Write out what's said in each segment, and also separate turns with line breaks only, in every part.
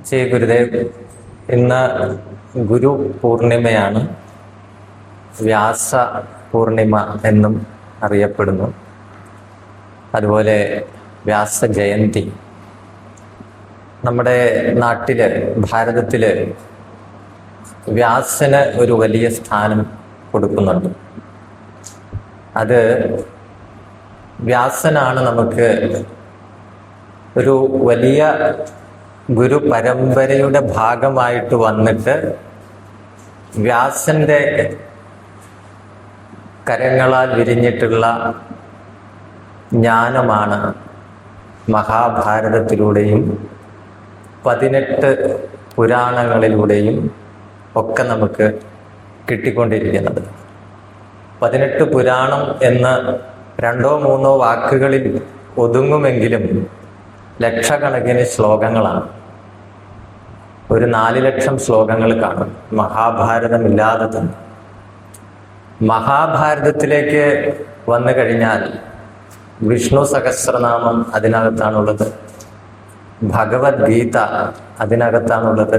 ശ്രീ ഗുരുദേവ്, ഇന്ന് ഗുരു പൂർണിമയാണ്. വ്യാസ പൂർണിമ എന്നും അറിയപ്പെടുന്നു. അതുപോലെ വ്യാസ ജയന്തി. നമ്മുടെ നാട്ടില്, ഭാരതത്തില് വ്യാസന് ഒരു വലിയ സ്ഥാനം കൊടുക്കുന്നുണ്ട്. അത് വ്യാസനാണ് നമുക്ക് ഒരു വലിയ ഗുരു പരമ്പരയുടെ ഭാഗമായിട്ട് വന്നിട്ട് വ്യാസന്റെ കരങ്ങളാൽ വിരിഞ്ഞിട്ടുള്ള ജ്ഞാനമാണ് മഹാഭാരതത്തിലൂടെയും 18 പുരാണങ്ങളിലൂടെയും ഒക്കെ നമുക്ക് കിട്ടിക്കൊണ്ടിരിക്കുന്നത്. 18 പുരാണം എന്ന് 2-3 വാക്കുകളിൽ ഒതുങ്ങുമെങ്കിലും ലക്ഷക്കണക്കിന് ശ്ലോകങ്ങളാണ്. ഒരു 4 ലക്ഷം ശ്ലോകങ്ങൾ കാണും മഹാഭാരതമില്ലാതെ തന്നെ. മഹാഭാരതത്തിലേക്ക് വന്നു കഴിഞ്ഞാൽ വിഷ്ണു സഹസ്രനാമം അതിനകത്താണുള്ളത്, ഭഗവത്ഗീത അതിനകത്താണുള്ളത്,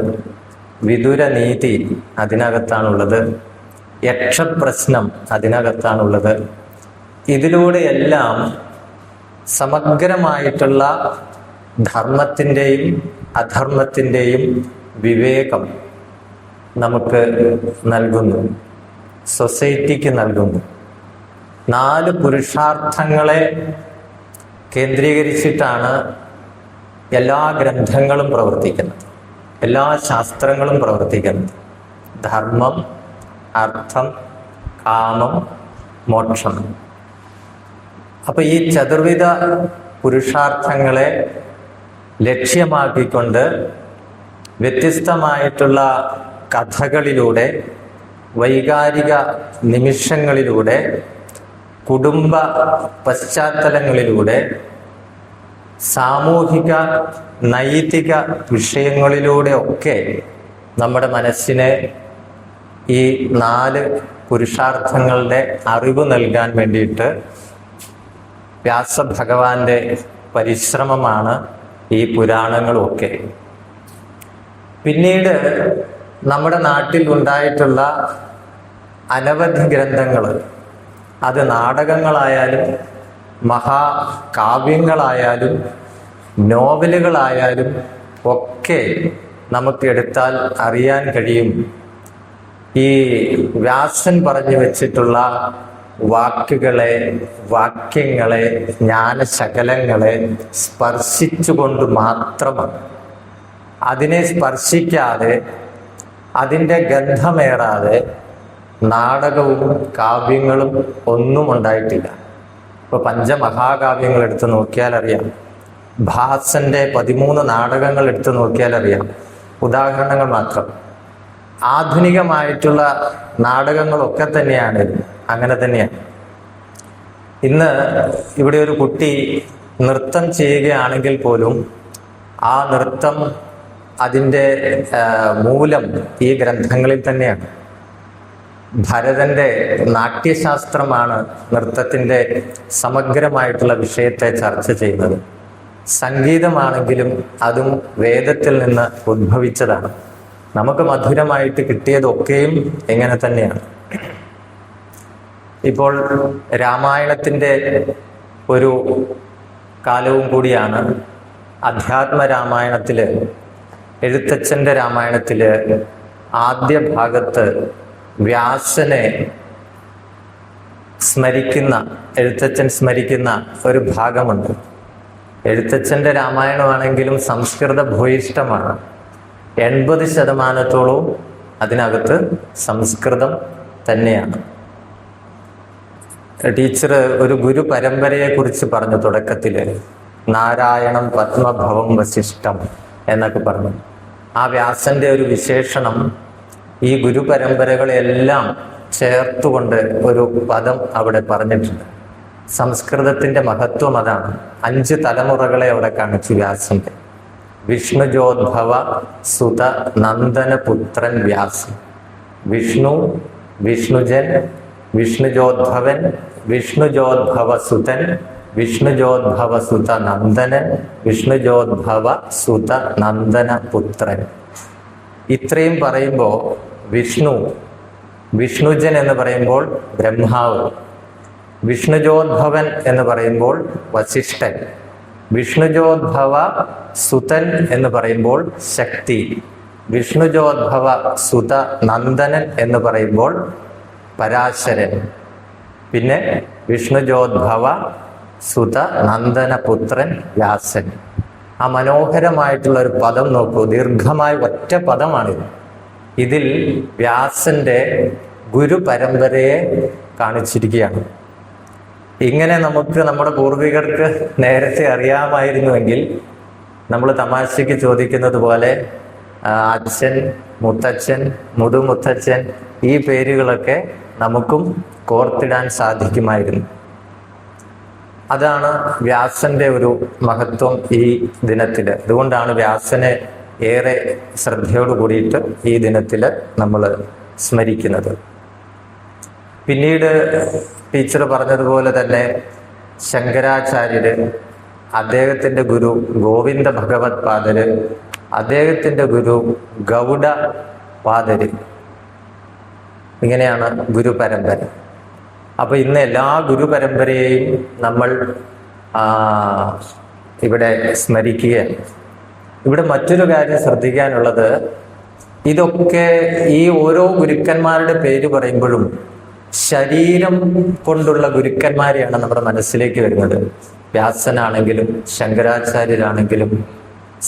വിദുരനീതി അതിനകത്താണുള്ളത്, യക്ഷപ്രശ്നം അതിനകത്താണുള്ളത്. ഇതിലൂടെയെല്ലാം സമഗ്രമായിട്ടുള്ള ധർമ്മത്തിൻ്റെയും അധർമ്മത്തിൻ്റെയും വിവേകം നമുക്ക് നൽകുന്നു, സൊസൈറ്റിക്ക് നൽകുന്നു. 4 പുരുഷാർത്ഥങ്ങളെ കേന്ദ്രീകരിച്ചിട്ടാണ് എല്ലാ ഗ്രന്ഥങ്ങളും പ്രവർത്തിക്കുന്നത്, എല്ലാ ശാസ്ത്രങ്ങളും പ്രവർത്തിക്കുന്നത്. ധർമ്മം, അർത്ഥം, കാമം, മോക്ഷം. അപ്പൊ ഈ ചതുർവിധ പുരുഷാർത്ഥങ്ങളെ ലക്ഷ്യമാക്കിക്കൊണ്ട് വ്യത്യസ്തമായിട്ടുള്ള കഥകളിലൂടെ, വൈകാരിക നിമിഷങ്ങളിലൂടെ, കുടുംബ പശ്ചാത്തലങ്ങളിലൂടെ, സാമൂഹിക നൈതിക വിഷയങ്ങളിലൂടെ ഒക്കെ നമ്മുടെ മനസ്സിനെ ഈ 4 പുരുഷാർത്ഥങ്ങളുടെ അറിവ് നൽകാൻ വേണ്ടിയിട്ട് വ്യാസഭഗവാന്റെ പരിശ്രമമാണ് ഈ പുരാണങ്ങളുമൊക്കെ. പിന്നീട് നമ്മുടെ നാട്ടിൽ ഉണ്ടായിട്ടുള്ള അനവധി ഗ്രന്ഥങ്ങൾ, അത് നാടകങ്ങളായാലും മഹാകാവ്യങ്ങളായാലും നോവലുകളായാലും ഒക്കെ നമുക്ക് എടുത്താൽ അറിയാൻ കഴിയും. ഈ വ്യാസൻ പറഞ്ഞു വെച്ചിട്ടുള്ള വാക്കുകളെ, വാക്യങ്ങളെ, ജ്ഞാനശകലങ്ങളെ സ്പർശിച്ചുകൊണ്ട് മാത്രമാണ്. അതിനെ സ്പർശിക്കാതെ, അതിൻ്റെ ഗന്ധമേറാതെ നാടകവും കാവ്യങ്ങളും ഒന്നും ഉണ്ടായിട്ടില്ല. ഇപ്പൊ പഞ്ചമഹാകാവ്യങ്ങൾ എടുത്ത് നോക്കിയാൽ അറിയാം, ഭാസന്റെ 13 നാടകങ്ങൾ എടുത്ത് നോക്കിയാൽ അറിയാം. ഉദാഹരണങ്ങൾ മാത്രം. ആധുനികമായിട്ടുള്ള നാടകങ്ങളൊക്കെ തന്നെയാണ്, അങ്ങനെ തന്നെയാണ്. ഇന്ന് ഇവിടെ ഒരു കുട്ടി നൃത്തം ചെയ്യുകയാണെങ്കിൽ പോലും ആ നൃത്തം, അതിൻ്റെ മൂലം ഈ ഗ്രന്ഥങ്ങളിൽ തന്നെയാണ്. ഭരതന്റെ നാട്യശാസ്ത്രമാണ് നൃത്തത്തിൻ്റെ സമഗ്രമായിട്ടുള്ള വിഷയത്തെ ചർച്ച ചെയ്യുന്നത്. സംഗീതമാണെങ്കിലും അതും വേദത്തിൽ നിന്ന് ഉദ്ഭവിച്ചതാണ്. നമുക്ക് മധുരമായിട്ട് കിട്ടിയതൊക്കെയും എങ്ങനെ തന്നെയാണ്. ഇപ്പോൾ രാമായണത്തിൻ്റെ ഒരു കാലവും കൂടിയാണ്. അധ്യാത്മ രാമായണത്തില്, എഴുത്തച്ഛൻ്റെ രാമായണത്തില് ആദ്യ ഭാഗത്ത് വ്യാസനെ സ്മരിക്കുന്ന, എഴുത്തച്ഛൻ സ്മരിക്കുന്ന ഒരു ഭാഗമുണ്ട്. എഴുത്തച്ഛൻ്റെ രാമായണമാണെങ്കിലും സംസ്കൃത ഭൂയിഷ്ടമാണ്. 80% അതിനകത്ത് സംസ്കൃതം തന്നെയാണ്. ടീച്ചർ ഒരു ഗുരു പരമ്പരയെ കുറിച്ച് പറഞ്ഞു തുടക്കത്തില്, നാരായണം പത്മഭവം വസിഷ്ഠം എന്നൊക്കെ പറഞ്ഞു. ആ വ്യാസന്റെ ഒരു വിശേഷണം ഈ ഗുരു പരമ്പരകളെല്ലാം ചേർത്തുകൊണ്ട് ഒരു പദം അവിടെ പറഞ്ഞിട്ടുണ്ട്. സംസ്കൃതത്തിന്റെ മഹത്വം അതാണ്. 5 തലമുറകളെ അവിടെ കാണിച്ചു വ്യാസന്റെ. വിഷ്ണുജോദ്ഭവ സുത നന്ദനപുത്രൻ വ്യാസൻ. വിഷ്ണു, വിഷ്ണുജൻ, വിഷ്ണുജോദ്ഭവൻ, വിഷ്ണുജോദ്ഭവ സുതൻ, വിഷ്ണുജോദ്ഭവ സുത നന്ദനൻ, വിഷ്ണുജോദ്ഭവ സുത നന്ദന പുത്രൻ. ഇത്രയും പറയുമ്പോൾ വിഷ്ണുജൻ എന്ന് പറയുമ്പോൾ ബ്രഹ്മാവ്, വിഷ്ണുജോദ്ഭവൻ എന്ന് പറയുമ്പോൾ വസിഷ്ഠൻ, വിഷ്ണുജോദ്ഭവ സുതൻ എന്ന് പറയുമ്പോൾ ശക്തി, വിഷ്ണുജോദ്ഭവ സുത നന്ദനൻ എന്ന് പറയുമ്പോൾ പരാശരൻ, പിന്നെ വിഷ്ണുജോദ്ഭവ സുത നന്ദനപുത്രൻ വ്യാസൻ. ആ മനോഹരമായിട്ടുള്ള ഒരു പദം നോക്കൂ, ദീർഘമായ ഒറ്റ പദമാണിത്. ഇതിൽ വ്യാസന്റെ ഗുരു പരമ്പരയെ കാണിച്ചിരിക്കുകയാണ്. ഇങ്ങനെ നമുക്ക് നമ്മുടെ പൂർവികർക്ക് നേരത്തെ അറിയാമായിരുന്നുവെങ്കിൽ നമ്മൾ തമാശയ്ക്ക് ചോദിക്കുന്നത് പോലെ അച്ഛൻ, മുത്തച്ഛൻ, മുതുമുത്തച്ഛൻ, ഈ പേരുകളൊക്കെ നമുക്കും കോർത്തിടാൻ സാധിക്കുമായിരുന്നു. അതാണ് വ്യാസന്റെ ഒരു മഹത്വം ഈ ദിനത്തിൽ. അതുകൊണ്ടാണ് വ്യാസനെ ഏറെ ശ്രദ്ധയോട് കൂടിയിട്ട് ഈ ദിനത്തിൽ നമ്മൾ സ്മരിക്കുന്നത്. പിന്നീട് ടീച്ചർ പറഞ്ഞതുപോലെ തന്നെ ശങ്കരാചാര്യര്, അദ്ദേഹത്തിൻ്റെ ഗുരു ഗോവിന്ദ ഭഗവത് പാദര്, അദ്ദേഹത്തിൻ്റെ ഗുരു ഗൗഡ പാദര്, ഇങ്ങനെയാണ് ഗുരു പരമ്പര. അപ്പൊ ഇന്ന് എല്ലാ ഗുരു പരമ്പരയെയും നമ്മൾ ഇവിടെ സ്മരിക്കുകയാണ്. ഇവിടെ മറ്റൊരു കാര്യം ശ്രദ്ധിക്കാനുള്ളത്, ഇതൊക്കെ ഈ ഓരോ ഗുരുക്കന്മാരുടെ പേര് പറയുമ്പോഴും ശരീരം കൊണ്ടുള്ള ഗുരുക്കന്മാരെയാണ് നമ്മുടെ മനസ്സിലേക്ക് വരുന്നത്. വ്യാസനാണെങ്കിലും ശങ്കരാചാര്യരാണെങ്കിലും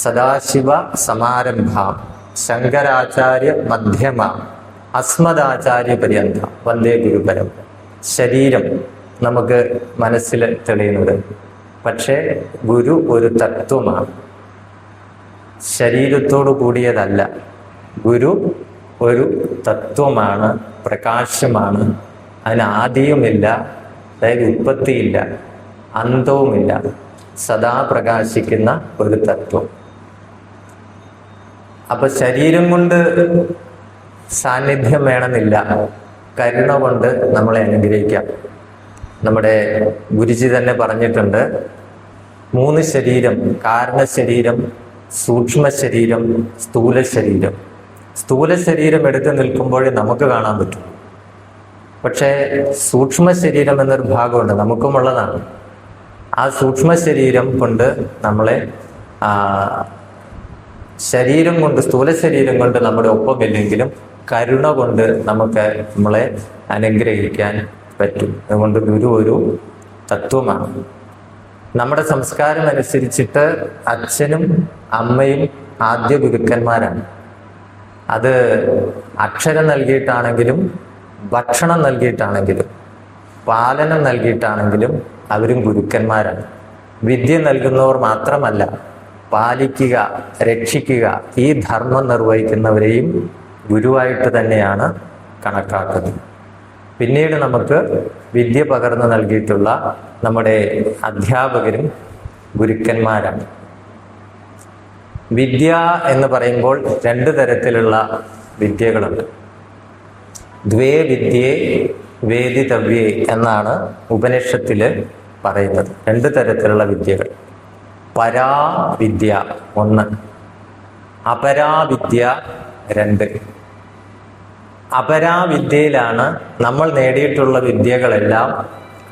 സദാശിവ സമാരംഭ, ശങ്കരാചാര്യ മധ്യമ, അസ്മദാചാര്യ പര്യന്ത, വന്ദേ ഗുരുപരം. ശരീരം നമുക്ക് മനസ്സിൽ തെളിയുന്നത്. പക്ഷേ ഗുരു ഒരു തത്വമാണ്, ശരീരത്തോടു കൂടിയതല്ല. ഗുരു ഒരു തത്വമാണ്, പ്രകാശമാണ്. അതിന് ആദിയുമില്ല, അതായത് ഉത്പത്തിയില്ല, അന്തവുമില്ല, സദാ പ്രകാശിക്കുന്ന ഒരു തത്വം. അപ്പൊ ശരീരം കൊണ്ട് സാന്നിധ്യം വേണമെന്നില്ല, കരുണ കൊണ്ട് നമ്മളെ അനുഗ്രഹിക്കാം. നമ്മുടെ ഗുരുജി തന്നെ പറഞ്ഞിട്ടുണ്ട്, 3 ശരീരം: കാരണ ശരീരം, സൂക്ഷ്മ ശരീരം, സ്ഥൂല ശരീരം. സ്ഥൂല ശരീരം എടുത്ത് നിൽക്കുമ്പോഴേ നമുക്ക് കാണാൻ പറ്റും. പക്ഷേ സൂക്ഷ്മ ശരീരം എന്നൊരു ഭാഗമുണ്ട്, നമുക്കുമുള്ളതാണ്. ആ സൂക്ഷ്മ ശരീരം കൊണ്ട് നമ്മളെ ശരീരം കൊണ്ട്, സ്ഥൂല ശരീരം കൊണ്ട് നമ്മുടെ ഒപ്പമില്ലെങ്കിലും കരുണ കൊണ്ട് നമ്മളെ അനുഗ്രഹിക്കാൻ പറ്റും. അതുകൊണ്ട് ഗുരു ഒരു തത്വമാണ്. നമ്മുടെ സംസ്കാരം അനുസരിച്ചിട്ട് അച്ഛനും അമ്മയും ആദ്യ ഗുരുക്കന്മാരാണ്. അത് അക്ഷരം നൽകിയിട്ടാണെങ്കിലും ഭക്ഷണം നൽകിയിട്ടാണെങ്കിലും പാലനം നൽകിയിട്ടാണെങ്കിലും അവരും ഗുരുക്കന്മാരാണ്. വിദ്യ നൽകുന്നവർ മാത്രമല്ല, പാലിക്കുക, രക്ഷിക്കുക, ഈ ധർമ്മം നിർവഹിക്കുന്നവരെയും ഗുരുവായിട്ട് തന്നെയാണ് കണക്കാക്കുന്നത്. പിന്നീട് നമുക്ക് വിദ്യ പകർന്നു നൽകിയിട്ടുള്ള നമ്മുടെ അധ്യാപകരും ഗുരുക്കന്മാരാണ്. വിദ്യ എന്ന് പറയുമ്പോൾ 2 തരത്തിലുള്ള വിദ്യകളുണ്ട്. ദ്വേ വിദ്യേ വേദിതവ്യേ എന്നാണ് ഉപനിഷത്തില് പറയുന്നത്. 2 തരത്തിലുള്ള വിദ്യകൾ. പരാവിദ്യ 1, അപരാവിദ്യ 2. അപരാവിദ്യയിലാണ് നമ്മൾ നേടിയിട്ടുള്ള വിദ്യകളെല്ലാം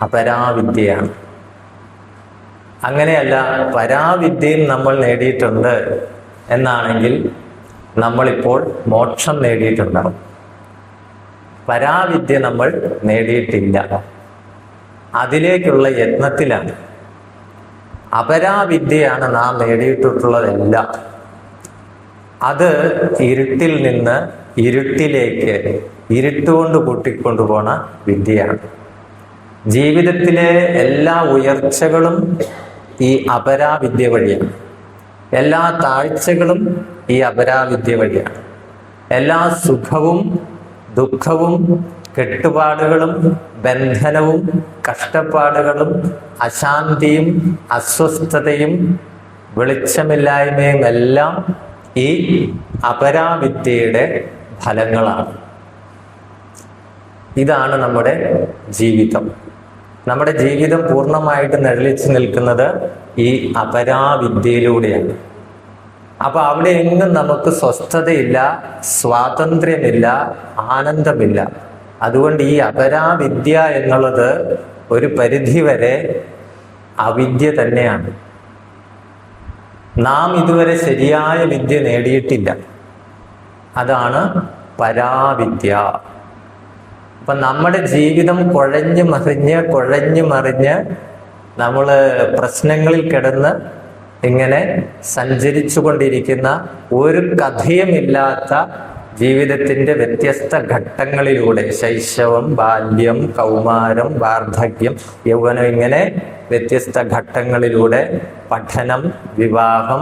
അപരാവിദ്യയാണ്. അങ്ങനെയല്ല, പരാവിദ്യയും നമ്മൾ നേടിയിട്ടുണ്ട് എന്നാണെങ്കിൽ നമ്മളിപ്പോൾ മോക്ഷം നേടിയിട്ടുണ്ടാവും. പരാവിദ്യ നമ്മൾ നേടിയിട്ടില്ല, അതിലേക്കുള്ള യത്നത്തിലാണ്. അപരാവിദ്യയാണ് നാം നേടിയിട്ടുള്ളതെല്ലാം. അത് ഇരുട്ടിൽ നിന്ന് ഇരുട്ടിലേക്ക്, ഇരുട്ടുകൊണ്ട് കൂട്ടിക്കൊണ്ടുപോണ വിദ്യയാണ്. ജീവിതത്തിലെ എല്ലാ ഉയർച്ചകളും ഈ അപരാവിദ്യ വഴിയാണ്. എല്ലാ താഴ്ചകളും ഈ അപരാവിദ്യ വഴിയാണ്. എല്ലാ സുഖവും ദുഃഖവും കെട്ടുപാടുകളും ബന്ധനവും കഷ്ടപ്പാടുകളും അശാന്തിയും അസ്വസ്ഥതയും വെളിച്ചമില്ലായ്മയും എല്ലാം ഈ അപരാവിദ്യയുടെ ഫലങ്ങളാണ്. ഇതാണ് നമ്മുടെ ജീവിതം. നമ്മുടെ ജീവിതം പൂർണ്ണമായിട്ട് നിഴലിച്ചു നിൽക്കുന്നത് ഈ അപരാവിദ്യയിലൂടെയാണ്. അപ്പൊ അവിടെ എങ്ങും നമുക്ക് സ്വസ്ഥതയില്ല, സ്വാതന്ത്ര്യമില്ല, ആനന്ദമില്ല. അതുകൊണ്ട് ഈ അപരാവിദ്യ എന്നുള്ളത് ഒരു പരിധിവരെ അവിദ്യ തന്നെയാണ്. നാം ഇതുവരെ ശരിയായ വിദ്യ നേടിയിട്ടില്ല. അതാണ് പരാവിദ്യ. അപ്പൊ നമ്മുടെ ജീവിതം കുഴഞ്ഞു മറിഞ്ഞ് നമ്മൾ പ്രശ്നങ്ങളിൽ കിടന്ന് ഇങ്ങനെ സഞ്ചരിച്ചു കൊണ്ടിരിക്കുന്ന, ഒരു കഥയുമില്ലാത്ത ജീവിതത്തിന്റെ വ്യത്യസ്ത ഘട്ടങ്ങളിലൂടെ, ശൈശവം, ബാല്യം, കൗമാരം, വാർദ്ധക്യം, യൗവനം, ഇങ്ങനെ വ്യത്യസ്ത ഘട്ടങ്ങളിലൂടെ പഠനം, വിവാഹം,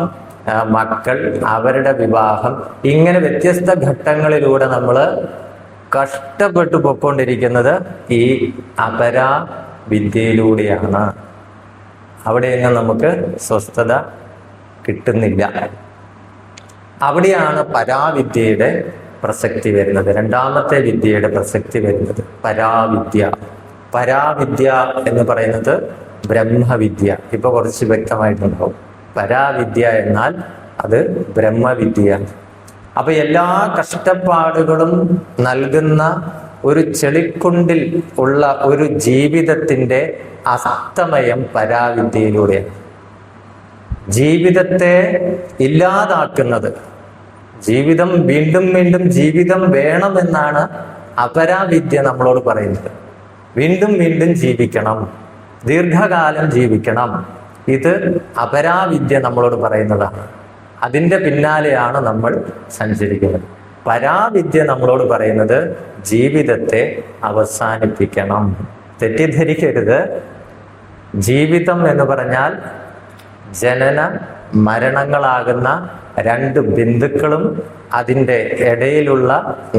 മക്കൾ, അവരുടെ വിവാഹം, ഇങ്ങനെ വ്യത്യസ്ത ഘട്ടങ്ങളിലൂടെ നമ്മൾ കഷ്ടപ്പെട്ടു പൊയ്ക്കൊണ്ടിരിക്കുന്നത് ഈ അപരാവിദ്യയിലൂടെയാണ്. അവിടെയൊന്നും നമുക്ക് സ്വസ്ഥത കിട്ടുന്നില്ല. അവിടെയാണ് പരാവിദ്യയുടെ പ്രസക്തി വരുന്നത്. രണ്ടാമത്തെ വിദ്യയുടെ പ്രസക്തി വരുന്നത് പരാവിദ്യ. പരാവിദ്യ എന്ന് പറയുന്നത് ബ്രഹ്മവിദ്യ. ഇപ്പൊ കുറച്ച് വ്യക്തമായിട്ടുണ്ടാവും. പരാവിദ്യ എന്നാൽ അത് ബ്രഹ്മവിദ്യ. അപ്പൊ എല്ലാ കഷ്ടപ്പാടുകളും നൽകുന്ന ഒരു ചെളിക്കുണ്ടിൽ ഉള്ള ഒരു ജീവിതത്തിന്റെ അസ്തമയം പരാവിദ്യയിലൂടെയാണ്. ജീവിതത്തെ ഇല്ലാതാക്കുന്നത്, ജീവിതം വീണ്ടും വീണ്ടും ജീവിതം വേണമെന്നാണ് അപരാവിദ്യ നമ്മളോട് പറയുന്നത്. വീണ്ടും വീണ്ടും ജീവിക്കണം, ദീർഘകാലം ജീവിക്കണം, ഇത് അപരാവിദ്യ നമ്മളോട് പറയുന്നതാണ്. അതിൻ്റെ പിന്നാലെയാണ് നമ്മൾ സഞ്ചരിക്കുന്നത്. പരാവിദ്യ നമ്മളോട് പറയുന്നത് ജീവിതത്തെ അവസാനിപ്പിക്കണം. തെറ്റിദ്ധരിക്കരുത്. ജീവിതം എന്ന് പറഞ്ഞാൽ ജനന മരണങ്ങളാകുന്ന രണ്ട് ബിന്ദുക്കളും അതിൻ്റെ ഇടയിലുള്ള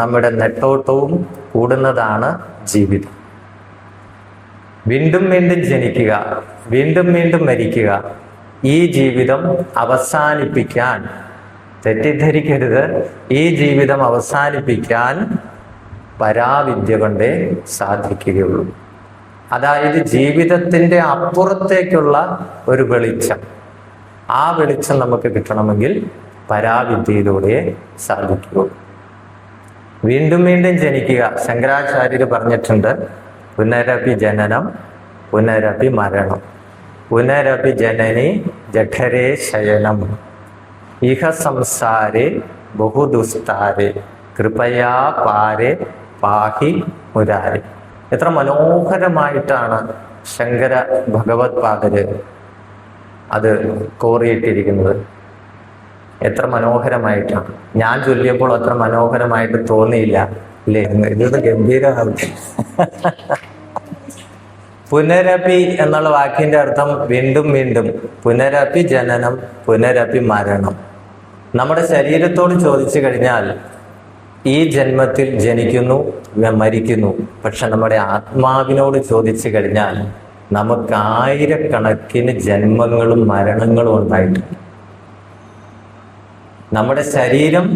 നമ്മുടെ നെട്ടോട്ടവും കൂടുന്നതാണ് ജീവിതം. വീണ്ടും വീണ്ടും ജനിക്കുക, വീണ്ടും വീണ്ടും മരിക്കുക, ഈ ജീവിതം അവസാനിപ്പിക്കാൻ, തെറ്റിദ്ധരിക്കരുത്, ഈ ജീവിതം അവസാനിപ്പിക്കാൻ പരാവിദ്യ കൊണ്ടേ സാധിക്കുകയുള്ളൂ. അതായത് ജീവിതത്തിൻ്റെ അപ്പുറത്തേക്കുള്ള ഒരു വെളിച്ചം, ആ വെളിച്ചം നമുക്ക് കിട്ടണമെങ്കിൽ പരാവിദ്യയിലൂടെ സാധിക്കുകയുള്ളൂ. വീണ്ടും വീണ്ടും ജനിക്കുക, ശങ്കരാചാര്യർ പറഞ്ഞിട്ടുണ്ട്, പുനരപി ജനനം പുനരപി മരണം, പുനരപി ജനനി ജഠരേ ശയനം, ഇഹ സംസാരേ ബഹുദുസ്താരേ കൃപയാ പാരേ പാഹി മുരാരേ. എത്ര മനോഹരമായിട്ടാണ് ശങ്കര ഭഗവത് പാദര് അത് കോറിയിട്ടിരിക്കുന്നത്. എത്ര മനോഹരമായിട്ടാണ്. ഞാൻ ചൊല്ലിയപ്പോൾ അത്ര മനോഹരമായിട്ട് തോന്നിയില്ല അല്ലേ? ഇത് ഗംഭീരമാണ്. പുനരപി എന്നുള്ള വാക്കിന്റെ അർത്ഥം വീണ്ടും വീണ്ടും. പുനരപി ജനനം പുനരപി മരണം. നമ്മുടെ ശരീരത്തോട് ചോദിച്ചു കഴിഞ്ഞാൽ ഈ ജന്മത്തിൽ ജനിക്കുന്നു, മരിക്കുന്നു. പക്ഷെ നമ്മുടെ ആത്മാവിനോട് ചോദിച്ചു കഴിഞ്ഞാൽ നമുക്ക് ആയിരക്കണക്കിന് ജന്മങ്ങളും മരണങ്ങളും ഉണ്ടായിട്ടുണ്ട്. നമ്മുടെ ശരീരം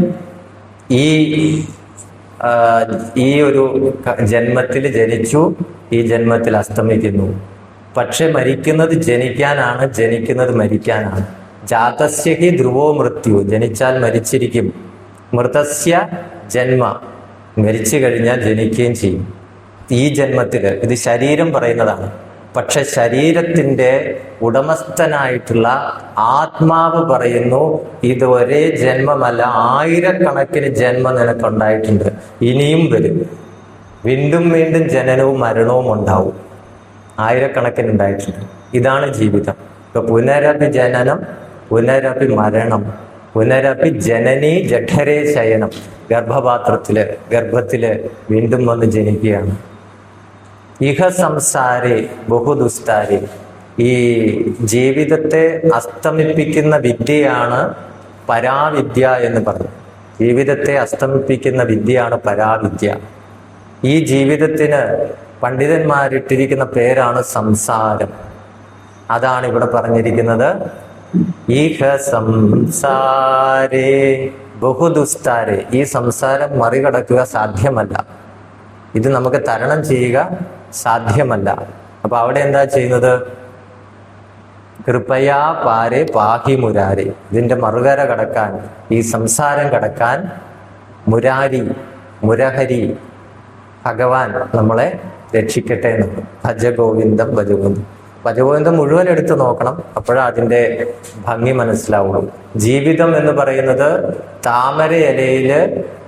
ഈ ഒരു ജന്മത്തിൽ ജനിച്ചു, ഈ ജന്മത്തിൽ അസ്തമിക്കുന്നു. പക്ഷെ മരിക്കുന്നത് ജനിക്കാനാണ്, ജനിക്കുന്നത് മരിക്കാനാണ്. ജാതസ്യ ഹി ധ്രുവോ മൃത്യു, ജനിച്ചാൽ മരിച്ചിരിക്കും. മൃതസ്യ ജന്മ, മരിച്ചു കഴിഞ്ഞാൽ ജനിക്കുകയും ചെയ്യും. ഈ ജന്മത്തില് ഇത് ശരീരം പറയുന്നതാണ്. പക്ഷെ ശരീരത്തിന്റെ ഉടമസ്ഥനായിട്ടുള്ള ആത്മാവ് പറയുന്നു, ഇത് ഒരേ ജന്മമല്ല, ആയിരക്കണക്കിന് ജന്മം നിനക്കുണ്ടായിട്ടുണ്ട്, ഇനിയും വരും. വീണ്ടും വീണ്ടും ജനനവും മരണവും ഉണ്ടാവും, ആയിരക്കണക്കിന് ഉണ്ടായിട്ടുണ്ട്. ഇതാണ് ജീവിതം. ഇപ്പൊ പുനരപി ജനനം പുനരപി മരണം പുനരപി ജനനി ജഠരേ ശയനം, ഗർഭത്തില് വീണ്ടും വന്ന് ജനിക്കുകയാണ്. ഇഹ സംസാരേ ബഹുദുസ്താരേ, ഈ ജീവിതത്തെ അസ്തമിപ്പിക്കുന്ന വിദ്യയാണ് പരാവിദ്യ എന്ന് പറഞ്ഞു. ജീവിതത്തെ അസ്തമിപ്പിക്കുന്ന വിദ്യയാണ് പരാവിദ്യ. ഈ ജീവിതത്തിന് പണ്ഡിതന്മാരിട്ടിരിക്കുന്ന പേരാണ് സംസാരം. അതാണ് ഇവിടെ പറഞ്ഞിരിക്കുന്നത്. ഈഹ സംസാരേ ബഹുദുസ്താരേ, ഈ സംസാരം മറികടക്കുക സാധ്യമല്ല, ഇത് നമുക്ക് തരണം ചെയ്യുക സാധ്യമല്ല. അപ്പൊ അവിടെ എന്താ ചെയ്യുന്നത്? കൃപയാ പാരെ പാഹി മുരാരി. ഇതിന്റെ മറുകര കടക്കാൻ, ഈ സംസാരം കടക്കാൻ മുരാരി, മുരഹരി ഭഗവാൻ നമ്മളെ രക്ഷിക്കട്ടെ എന്ന്. ഭജഗോവിന്ദം ഭജഗോവിന്ദം. ഭജഗോവിന്ദം മുഴുവൻ എടുത്തു നോക്കണം, അപ്പോഴാ അതിൻ്റെ ഭംഗി മനസ്സിലാവുള്ളൂ. ജീവിതം എന്ന് പറയുന്നത് താമര ഇലയില്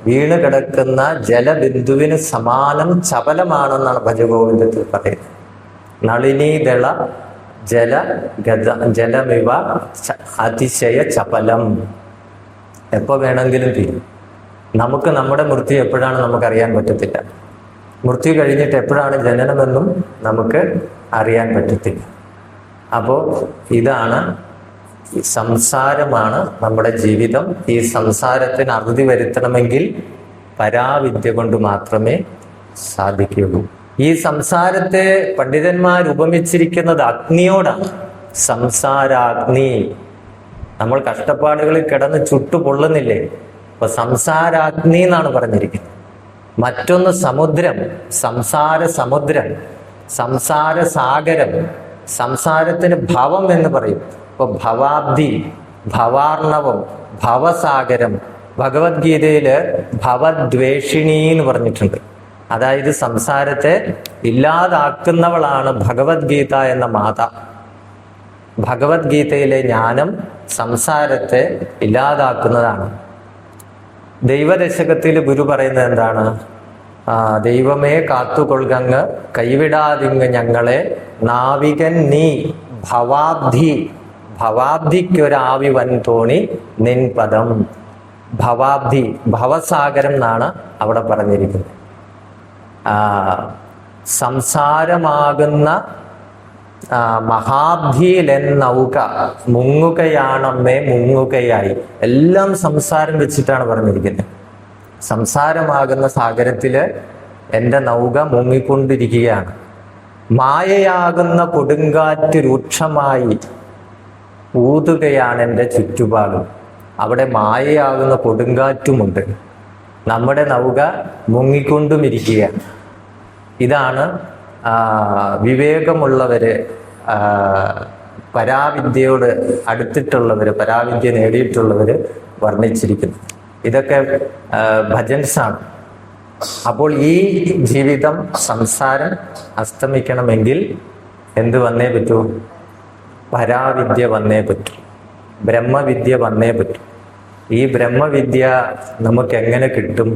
വീണ് കിടക്കുന്ന ജലബിന്ദുവിന് സമാനം ചപലമാണെന്നാണ് ഭജഗോവിന്ദത്തിൽ പറയുന്നത്. നളിനീദള ജലമിവ അതിശയ ചപലം. എപ്പോൾ വേണമെങ്കിലും തീരും. നമുക്ക് നമ്മുടെ മൃത്യു എപ്പോഴാണ് നമുക്കറിയാൻ പറ്റത്തില്ല. മൃത്യു കഴിഞ്ഞിട്ട് എപ്പോഴാണ് ജനനമെന്നും നമുക്ക് അറിയാൻ പറ്റത്തില്ല. അപ്പോൾ ഇതാണ് സംസാരമാണ് നമ്മുടെ ജീവിതം. ഈ സംസാരത്തിന് അറുതി വരുത്തണമെങ്കിൽ പരാവിദ്യ കൊണ്ട് മാത്രമേ സാധിക്കുകയുള്ളൂ. ഈ സംസാരത്തെ പണ്ഡിതന്മാർ ഉപമിച്ചിരിക്കുന്നത് അഗ്നിയോടാണ്. സംസാരാഗ്നി. നമ്മൾ കഷ്ടപ്പാടുകളിൽ കിടന്ന് ചുട്ടുപൊള്ളുന്നില്ലേ? അപ്പൊ സംസാരാഗ്നി എന്നാണ് പറഞ്ഞിരിക്കുന്നത്. മറ്റൊന്ന് സമുദ്രം, സംസാര സമുദ്രം, സംസാര സാഗരം. സംസാരത്തിന് ഭവം എന്ന് പറയും. ഇപ്പൊ ഭവാബ്ദി, ഭവാർണവം, ഭവസാഗരം. ഭഗവത്ഗീതയില് ഭവദ്വേഷിണി എന്ന് പറഞ്ഞിട്ടുണ്ട്. അതായത് സംസാരത്തെ ഇല്ലാതാക്കുന്നവളാണ് ഭഗവത്ഗീത എന്ന മാത. ഭഗവത്ഗീതയിലെ ജ്ഞാനം സംസാരത്തെ ഇല്ലാതാക്കുന്നതാണ്. ദൈവദശകത്തിൽ ഗുരു പറയുന്നത് എന്താണ്? ദൈവമേ കാത്തുകൊള്ളുകങ്ങ് കൈവിടാതിങ്ങ് ഞങ്ങളെ, നാവികൻ നീ ഭവാബ്ധി, ഭവാബ്ധിക്കൊരാവി വൻ തോണി നിൻ പദം. ഭവാബ്ധി, ഭവസാഗരം എന്നാണ് അവിടെ പറഞ്ഞിരിക്കുന്നത്. സംസാരമാകുന്ന മഹാബ്ധിയിലെന്നൗക മുങ്ങുകയാണമ്മേ മുങ്ങുകയായി. എല്ലാം സംസാരം വെച്ചിട്ടാണ് പറഞ്ഞിരിക്കുന്നത്. സംസാരമാകുന്ന സാഗരത്തില് എൻ്റെ നൗക മുങ്ങിക്കൊണ്ടിരിക്കുകയാണ്. മായയാകുന്ന കൊടുങ്കാറ്റ് രൂക്ഷമായി ഊതുകയാണ് എൻ്റെ ചുറ്റുപാടും. അവിടെ മായയാകുന്ന കൊടുങ്കാറ്റുമുണ്ട്. നമ്മുടെ നൗക മുങ്ങിക്കൊണ്ടുമിരിക്കുകയാണ്. ഇതാണ് വിവേകമുള്ളവര്, പരാവിദ്യയോട് അടുത്തിട്ടുള്ളവര്, പരാവിദ്യ നേടിയിട്ടുള്ളവര് വർണ്ണിച്ചിരിക്കുന്നു. ഇതൊക്കെ ഭജൻസാണ്. അപ്പോൾ ഈ ജീവിതം സംസാരം അസ്തമിക്കണമെങ്കിൽ എന്ത് വന്നേ പറ്റൂ? പരാവിദ്യ വന്നേ പറ്റൂ, ബ്രഹ്മവിദ്യ വന്നേ പറ്റൂ. ഈ ബ്രഹ്മവിദ്യ നമുക്ക് എങ്ങനെ കിട്ടും?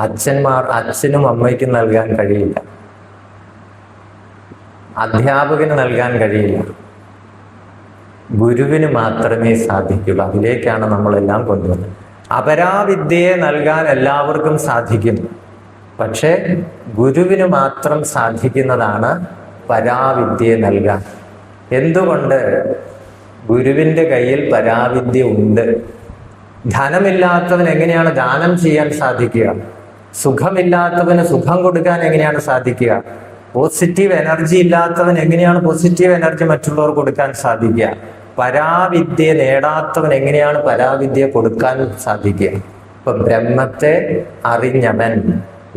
അച്ഛനും അമ്മയ്ക്കും നൽകാൻ കഴിയില്ല, അധ്യാപകന് നൽകാൻ കഴിയില്ല, ഗുരുവിന് മാത്രമേ സാധിക്കുള്ളൂ. അതിലേക്കാണ് നമ്മളെല്ലാം കൊണ്ടുവന്നത്. അപരാവിദ്യയെ നൽകാൻ എല്ലാവർക്കും സാധിക്കും, പക്ഷെ ഗുരുവിന് മാത്രം സാധിക്കുന്നതാണ് പരാവിദ്യയെ നൽകാൻ. എന്തുകൊണ്ട്? ഗുരുവിൻ്റെ കയ്യിൽ പരാവിദ്യ ഉണ്ട്. ധനമില്ലാത്തവൻ എങ്ങനെയാണ് ദാനം ചെയ്യാൻ സാധിക്കുക? സുഖമില്ലാത്തവന് സുഖം കൊടുക്കാൻ എങ്ങനെയാണ് സാധിക്കുക? പോസിറ്റീവ് എനർജി ഇല്ലാത്തവൻ എങ്ങനെയാണ് പോസിറ്റീവ് എനർജി മറ്റുള്ളവർ കൊടുക്കാൻ സാധിക്കുക? പരാവിദ്യ നേടാത്തവൻ എങ്ങനെയാണ് പരാവിദ്യ കൊടുക്കാൻ സാധിക്കുക? ഇപ്പൊ ബ്രഹ്മത്തെ അറിഞ്ഞവൻ,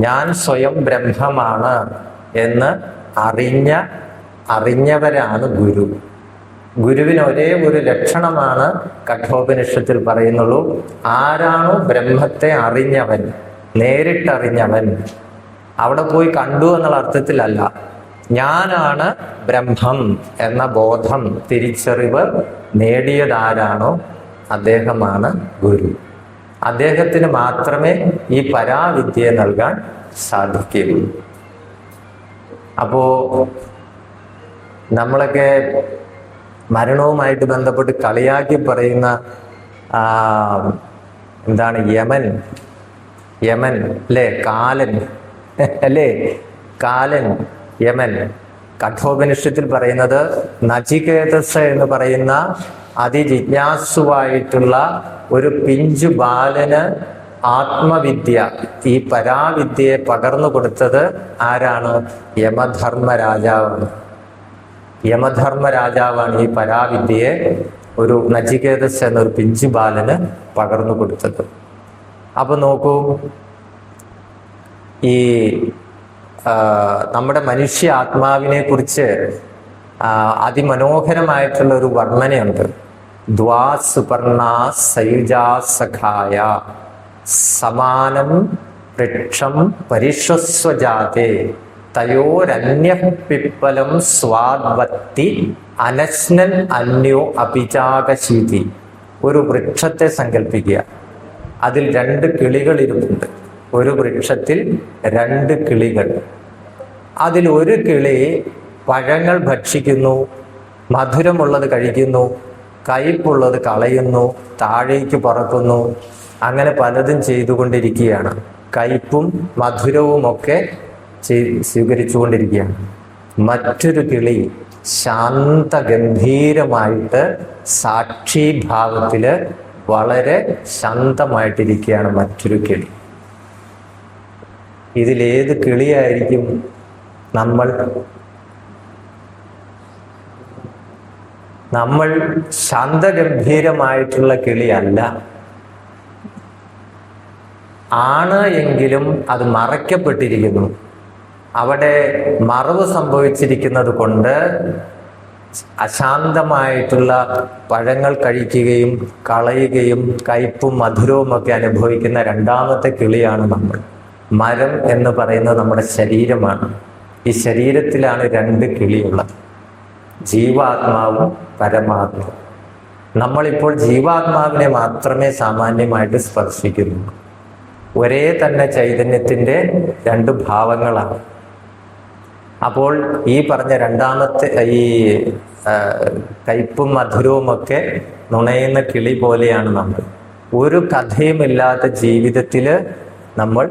ഞാൻ സ്വയം ബ്രഹ്മമാണ് എന്ന് അറിഞ്ഞവരാണ് ഗുരു. ഗുരുവിന് ഒരേ ഒരു ലക്ഷണമാണ് കഠോപനിഷത്തിൽ പറയുന്നുള്ളൂ. ആരാണോ ബ്രഹ്മത്തെ അറിഞ്ഞവൻ, നേരിട്ടറിഞ്ഞവൻ, അവിടെ പോയി കണ്ടു എന്നുള്ള അർത്ഥത്തിലല്ല, ഞാനാണ് ബ്രഹ്മം എന്ന ബോധം, തിരിച്ചറിവ് നേടിയതാരാണോ അദ്ദേഹമാണ് ഗുരു. അദ്ദേഹത്തിന് മാത്രമേ ഈ പരാവിദ്യയെ നൽകാൻ സാധിക്കുകയുള്ളൂ. അപ്പോ നമ്മളൊക്കെ മരണവുമായിട്ട് ബന്ധപ്പെട്ട് കളിയാക്കി പറയുന്ന എന്താണ് യമൻ അല്ലേ, കാലൻ അല്ലേ, കാലൻ, യമൻ. കഠോപനിഷത്തിൽ പറയുന്നത് നചികേതസ് എന്ന് പറയുന്ന അതിജിജ്ഞാസുവായിട്ടുള്ള ഒരു പിഞ്ചു ബാലന് ആത്മവിദ്യ, ഈ പരാവിദ്യയെ പകർന്നു കൊടുത്തത് ആരാണ്? യമധർമ്മരാജാവാണ്. യമധർമ്മരാജാവാണ് ഈ പരാവിദ്യയെ ഒരു നചികേതസ് എന്നൊരു പിഞ്ചു ബാലന് പകർന്നു കൊടുത്തത്. അപ്പൊ നോക്കൂ, ഈ നമ്മുടെ മനുഷ്യ ആത്മാവിനെ കുറിച്ച് അതിമനോഹരമായിട്ടുള്ള ഒരു വർണ്ണനയുണ്ട്. ദ്വാ സുപർണാ സയുജാ സഖായ സമാനം വൃക്ഷം പരിശ്വസ്വജാതേ തയോരന്യ പിപ്പലം സ്വാദ്വത്തി അനശ്നൻ അന്യോ അഭിജാകശീതി. ഒരു വൃക്ഷത്തെ സങ്കല്പിക്കുക. അതിൽ 2 കിളികൾ ഇരുന്നുണ്ട്. ഒരു വൃക്ഷത്തിൽ 2 കിളികൾ. അതിൽ ഒരു കിളി പഴങ്ങൾ ഭക്ഷിക്കുന്നു, മധുരമുള്ളത് കഴിക്കുന്നു, കയ്പുള്ളത് കളയുന്നു, താഴേക്ക് പറക്കുന്നു, അങ്ങനെ പലതും ചെയ്തുകൊണ്ടിരിക്കുകയാണ്. കയ്പും മധുരവും ഒക്കെ സ്വീകരിച്ചുകൊണ്ടിരിക്കുകയാണ്. മറ്റൊരു കിളി ശാന്തഗംഭീരമായിട്ട് സാക്ഷിഭാവത്തില് വളരെ ശാന്തമായിട്ടിരിക്കുകയാണ് മറ്റൊരു കിളി. ഇതിലേത് കിളിയായിരിക്കും നമ്മൾ? നമ്മൾ ശാന്തഗംഭീരമായിട്ടുള്ള കിളിയല്ല. ആണ് എങ്കിലും അത് മറയ്ക്കപ്പെട്ടിരിക്കുന്നു. അവിടെ മറവ് സംഭവിച്ചിരിക്കുന്നത് കൊണ്ട് അശാന്തമായിട്ടുള്ള പഴങ്ങൾ കഴിക്കുകയും കളയുകയും കയ്പും മധുരവും ഒക്കെ അനുഭവിക്കുന്ന 2ാമത്തെ കിളിയാണ് നമ്മൾ. മരം എന്ന് പറയുന്നത് നമ്മുടെ ശരീരമാണ്. ഈ ശരീരത്തിലാണ് 2 കിളിയുള്ളത്, ജീവാത്മാവും പരമാത്മാവും. നമ്മളിപ്പോൾ ജീവാത്മാവിനെ മാത്രമേ സാമാന്യമായിട്ട് സ്പർശിക്കുന്നു. ഒരേ തന്നെ ചൈതന്യത്തിൻ്റെ 2 ഭാവങ്ങളാണ്. അപ്പോൾ ഈ പറഞ്ഞ 2ാമത്തെ ഈ കയ്പും മധുരവും ഒക്കെ നുണയുന്ന കിളി പോലെയാണ് നമ്മൾ. ഒരു കഥയുമില്ലാത്ത ജീവിതത്തിൽ നമ്മൾ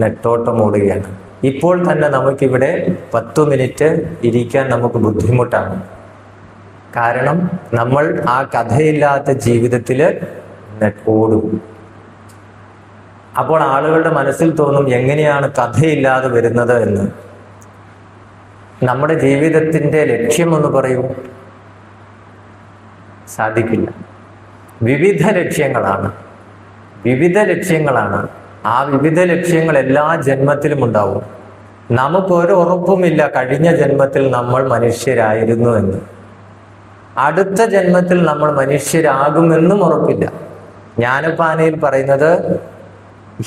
നെട്ടോട്ടമോടുകയാണ്. ഇപ്പോൾ തന്നെ നമുക്കിവിടെ 10 മിനിറ്റ് ഇരിക്കാൻ നമുക്ക് ബുദ്ധിമുട്ടാണ്. കാരണം നമ്മൾ ആ കഥയില്ലാത്ത ജീവിതത്തിൽ ഓടും. അപ്പോൾ ആളുകളുടെ മനസ്സിൽ തോന്നും, എങ്ങനെയാണ് കഥയില്ലാതെ വരുന്നത് എന്ന്. നമ്മുടെ ജീവിതത്തിൻ്റെ ലക്ഷ്യം പറയൂ. സാധിക്കില്ല. വിവിധ ലക്ഷ്യങ്ങളാണ്. ആ വിവിധ ലക്ഷ്യങ്ങൾ എല്ലാ ജന്മത്തിലും ഉണ്ടാവും. നമുക്കൊരു ഉറപ്പുമില്ല കഴിഞ്ഞ ജന്മത്തിൽ നമ്മൾ മനുഷ്യരായിരുന്നു എന്ന്. അടുത്ത ജന്മത്തിൽ നമ്മൾ മനുഷ്യരാകുമെന്നും ഉറപ്പില്ല. ജ്ഞാനപാനയിൽ പറയുന്നത്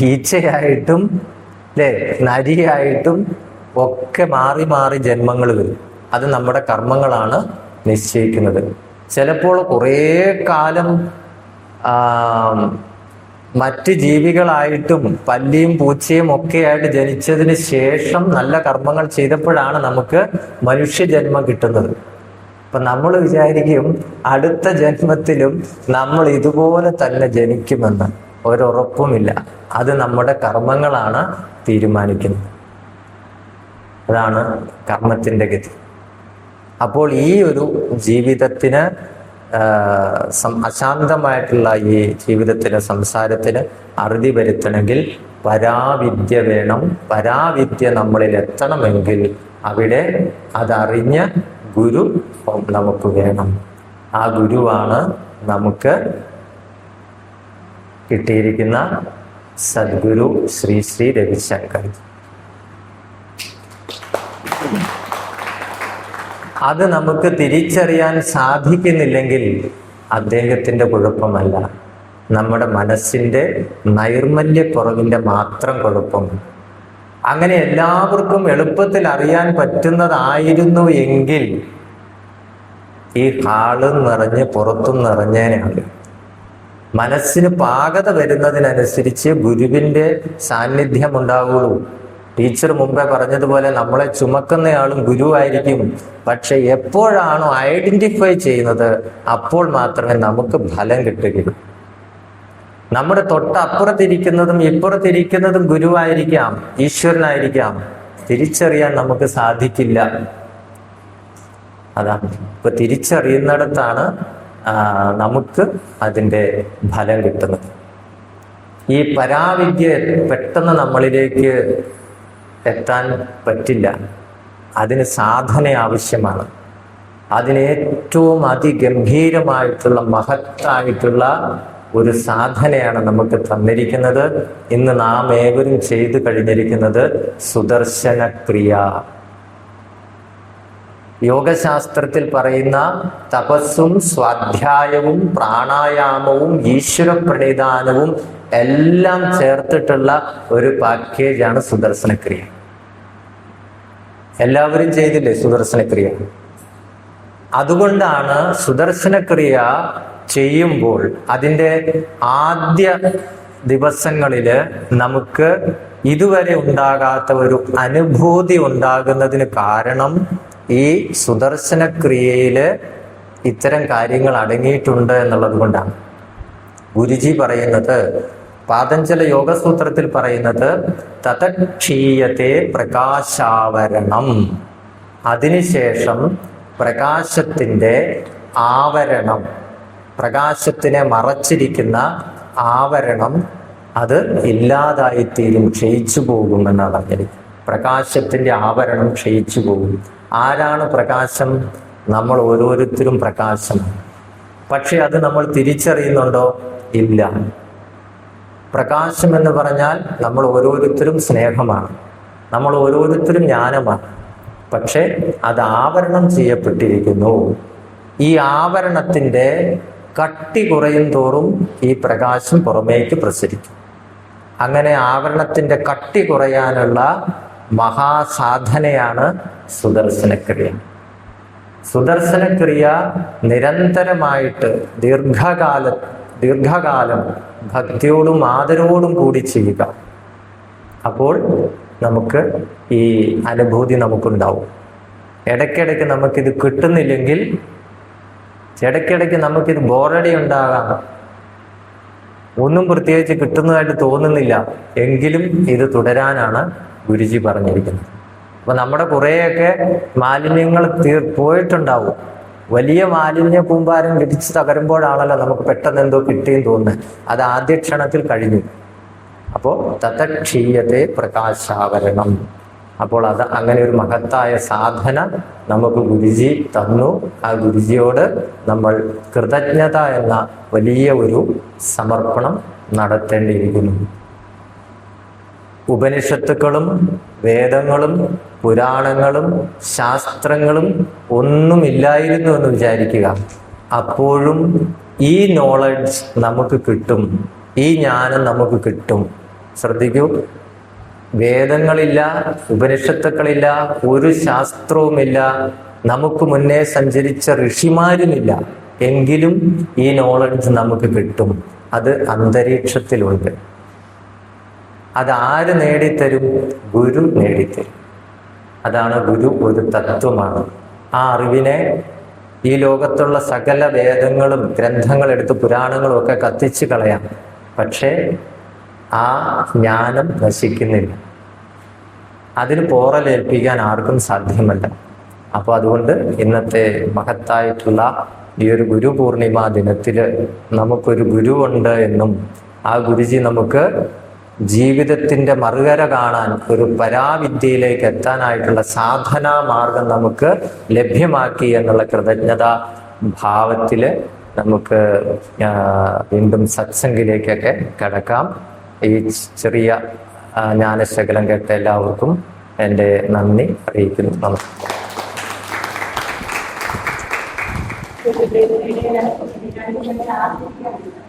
ഈച്ചയായിട്ടും നരിയായിട്ടും ഒക്കെ മാറി മാറി ജന്മങ്ങൾ വരും. അത് നമ്മുടെ കർമ്മങ്ങളാണ് നിശ്ചയിക്കുന്നത്. ചിലപ്പോൾ കുറേ കാലം മറ്റ് ജീവികളായിട്ടും പല്ലിയും പൂച്ചയും ഒക്കെ ആയിട്ട് ജനിച്ചതിന് ശേഷം നല്ല കർമ്മങ്ങൾ ചെയ്തപ്പോഴാണ് നമുക്ക് മനുഷ്യജന്മം കിട്ടുന്നത്. അപ്പൊ നമ്മൾ വിചാരിക്കും അടുത്ത ജന്മത്തിലും നമ്മൾ ഇതുപോലെ തന്നെ ജനിക്കുമെന്ന്. ഒരുറപ്പുമില്ല. അത് നമ്മുടെ കർമ്മങ്ങളാണ് തീരുമാനിക്കുന്നത്. അതാണ് കർമ്മത്തിൻ്റെ ഗതി. അപ്പോൾ ഈ ഒരു ജീവിതത്തിന് അശാന്തമായിട്ടുള്ള ഈ ജീവിതത്തിന് സംസാരത്തിന് അറുതി വരുത്തണമെങ്കിൽ പരാവിദ്യ വേണം. പരാവിദ്യ നമ്മളിൽ എത്തണമെങ്കിൽ അവിടെ അതറിഞ്ഞ ഗുരു നമുക്ക് വേണം. ആ ഗുരുവാണ് നമുക്ക് കിട്ടിയിരിക്കുന്ന സദ്ഗുരു ശ്രീ ശ്രീ രവിശങ്കർ. അത് നമുക്ക് തിരിച്ചറിയാൻ സാധിക്കുന്നില്ലെങ്കിൽ അദ്ദേഹത്തിൻ്റെ കുഴപ്പമല്ല, നമ്മുടെ മനസ്സിൻ്റെ നൈർമല്യക്കുറവിൻ്റെ മാത്രം കുഴപ്പം. അങ്ങനെ എല്ലാവർക്കും എളുപ്പത്തിൽ അറിയാൻ പറ്റുന്നതായിരുന്നു എങ്കിൽ ഈ ഹാളും നിറഞ്ഞ് പുറത്തും നിറഞ്ഞേനെയാണ്. മനസ്സിന് പാകത വരുന്നതിനനുസരിച്ച് ഗുരുവിൻ്റെ സാന്നിധ്യം ഉണ്ടാവുള്ളൂ. ടീച്ചർ മുമ്പേ പറഞ്ഞതുപോലെ നമ്മളെ ചുമക്കുന്നയാളും ഗുരുവായിരിക്കും. പക്ഷെ എപ്പോഴാണോ ഐഡന്റിഫൈ ചെയ്യുന്നത് അപ്പോൾ മാത്രമേ നമുക്ക് ഫലം കിട്ടുകയുള്ളൂ. നമ്മുടെ തൊട്ടപ്പുറത്തിരിക്കുന്നതും ഇപ്പുറത്തിരിക്കുന്നതും ഗുരുവായിരിക്കാം, ഈശ്വരനായിരിക്കാം. തിരിച്ചറിയാൻ നമുക്ക് സാധിക്കില്ല. അതാണ് ഇപ്പൊ തിരിച്ചറിയുന്നിടത്താണ് നമുക്ക് അതിൻ്റെ ഫലം കിട്ടുന്നത്. ഈ പരാവിദ്യ പെട്ടെന്ന് നമ്മളിലേക്ക് എത്താൻ പറ്റില്ല. അതിന് സാധന ആവശ്യമാണ്. അതിന് ഏറ്റവും അതിഗംഭീരമായിട്ടുള്ള മഹത്തായിട്ടുള്ള ഒരു സാധനയാണ് നമുക്ക് തന്നിരിക്കുന്നത്. ഇന്ന് നാം ഏവരും ചെയ്തു കഴിഞ്ഞിരിക്കുന്നത് സുദർശന ക്രിയ. യോഗശാസ്ത്രത്തിൽ പറയുന്ന തപസ്സും സ്വാധ്യായവും പ്രാണായാമവും ഈശ്വര പ്രണിധാനവും എല്ലാം ചേർത്തിട്ടുള്ള ഒരു പാക്കേജാണ് സുദർശനക്രിയ. എല്ലാവരും ചെയ്തില്ലേ സുദർശനക്രിയ? അതുകൊണ്ടാണ് സുദർശനക്രിയ ചെയ്യുമ്പോൾ അതിൻ്റെ ആദ്യ ദിവസങ്ങളില് നമുക്ക് ഇതുവരെ ഉണ്ടാകാത്ത ഒരു അനുഭൂതി ഉണ്ടാകുന്നതിന് കാരണം ഈ സുദർശനക്രിയയില് ഇത്തരം കാര്യങ്ങൾ അടങ്ങിയിട്ടുണ്ട് എന്നുള്ളത് കൊണ്ടാണ്. ഗുരുജി പറയുന്നത്, പാതഞ്ജല യോഗസൂത്രത്തിൽ പറയുന്നത് തതക്ഷീയത്തെ പ്രകാശാവരണം. അതിനുശേഷം പ്രകാശത്തിൻ്റെ ആവരണം, പ്രകാശത്തിനെ മറച്ചിരിക്കുന്ന ആവരണം അത് ഇല്ലാതായിത്തീരും, ക്ഷയിച്ചു പോകുമെന്നാണ് പറഞ്ഞിരിക്കുന്നത്. പ്രകാശത്തിൻ്റെ ആവരണം ക്ഷയിച്ചു പോകും. ആരാണ് പ്രകാശം? നമ്മൾ ഓരോരുത്തരും പ്രകാശം. പക്ഷെ അത് നമ്മൾ തിരിച്ചറിയുന്നുണ്ടോ? ഇല്ല. പ്രകാശം എന്ന് പറഞ്ഞാൽ നമ്മൾ ഓരോരുത്തരും സ്നേഹമാണ്, നമ്മൾ ഓരോരുത്തരും ജ്ഞാനമാണ്. പക്ഷെ അത് ആവരണം ചെയ്യപ്പെട്ടിരിക്കുന്നു. ഈ ആവരണത്തിൻ്റെ കട്ടി കുറയും തോറും ഈ പ്രകാശം പുറമേക്ക് പ്രസരിക്കും. അങ്ങനെ ആവരണത്തിൻ്റെ കട്ടി കുറയാനുള്ള മഹാസാധനയാണ് സുദർശനക്രിയ. സുദർശനക്രിയ നിരന്തരമായിട്ട് ദീർഘകാലം ഭക്തിയോടും ആദരവോടും കൂടി ചെയ്യുക. അപ്പോൾ നമുക്ക് ഈ അനുഭൂതി നമുക്കുണ്ടാവും. ഇടയ്ക്കിടയ്ക്ക് നമുക്കിത് കിട്ടുന്നില്ലെങ്കിൽ, ഇടയ്ക്കിടയ്ക്ക് നമുക്കിത് ബോറടി ഉണ്ടാകാം, ഒന്നും പ്രത്യേകിച്ച് കിട്ടുന്നതായിട്ട് തോന്നുന്നില്ല എങ്കിലും ഇത് തുടരാനാണ് ഗുരുജി പറഞ്ഞിരിക്കുന്നത്. അപ്പൊ നമ്മുടെ കുറേയൊക്കെ മാലിന്യങ്ങൾ പോയിട്ടുണ്ടാവും. വലിയ മാലിന്യ കൂമ്പാരം ഇടിച്ച് തകരുമ്പോഴാണല്ലോ നമുക്ക് പെട്ടെന്ന് എന്തോ കിട്ടിയെന്ന് തോന്നുന്നത്. അത് ആദ്യ ക്ഷണത്തിൽ കഴിഞ്ഞു. അപ്പോൾ തതക്ഷീയത്തെ പ്രകാശാവരണം. അപ്പോൾ അത് അങ്ങനെ ഒരു മഹത്തായ സാധന നമുക്ക് ഗുരുജി തന്നു. ആ ഗുരുജിയോട് നമ്മൾ കൃതജ്ഞത എന്ന വലിയ ഒരു സമർപ്പണം നടത്തേണ്ടിയിരിക്കുന്നു. ഉപനിഷത്തുക്കളും വേദങ്ങളും പുരാണങ്ങളും ശാസ്ത്രങ്ങളും ഒന്നുമില്ലായിരുന്നു എന്ന് വിചാരിക്കുക. അപ്പോഴും ഈ നോളജ് നമുക്ക് കിട്ടും, ഈ ജ്ഞാനം നമുക്ക് കിട്ടും. ശ്രദ്ധിക്കൂ, വേദങ്ങളില്ല, ഉപനിഷത്തുക്കളില്ല, ഒരു ശാസ്ത്രവുമില്ല, നമുക്ക് മുന്നേ സഞ്ചരിച്ച ഋഷിമാരുമില്ല, എങ്കിലും ഈ നോളജ് നമുക്ക് കിട്ടും. അത് അന്തരീക്ഷത്തിലുണ്ട്. അത് ആര് നേടിത്തരും? ഗുരു നേടിത്തരും. അതാണ് ഗുരു, ഒരു തത്വമാണ്. ആ അറിവിനെ ഈ ലോകത്തുള്ള സകല വേദങ്ങളും ഗ്രന്ഥങ്ങളെടുത്ത് പുരാണങ്ങളും ഒക്കെ കത്തിച്ച് കളയാം, പക്ഷേ ആ ജ്ഞാനം നശിക്കുന്നില്ല. അതിന് പോറലേൽപ്പിക്കാൻ ആർക്കും സാധ്യമല്ല. അപ്പോൾ അതുകൊണ്ട് ഇന്നത്തെ മഹത്തായിട്ടുള്ള ഈ ഒരു ഗുരു പൂർണിമ ദിനത്തില് നമുക്കൊരു ഗുരുവുണ്ട് എന്നും ആ ഗുരുജി നമുക്ക് ജീവിതത്തിൻ്റെ മറുകര കാണാൻ, ഒരു പരാവിദ്യയിലേക്ക് എത്താനായിട്ടുള്ള സാധനാ മാർഗം നമുക്ക് ലഭ്യമാക്കി എന്നുള്ള കൃതജ്ഞതാ ഭാവത്തില് നമുക്ക് വീണ്ടും സത്സംഗിലേക്കൊക്കെ കടക്കാം. ഈ ചെറിയ ജ്ഞാനശകലം കേട്ട എല്ലാവർക്കും എൻ്റെ നന്ദി അറിയിക്കുന്നു. നമസ്കാരം.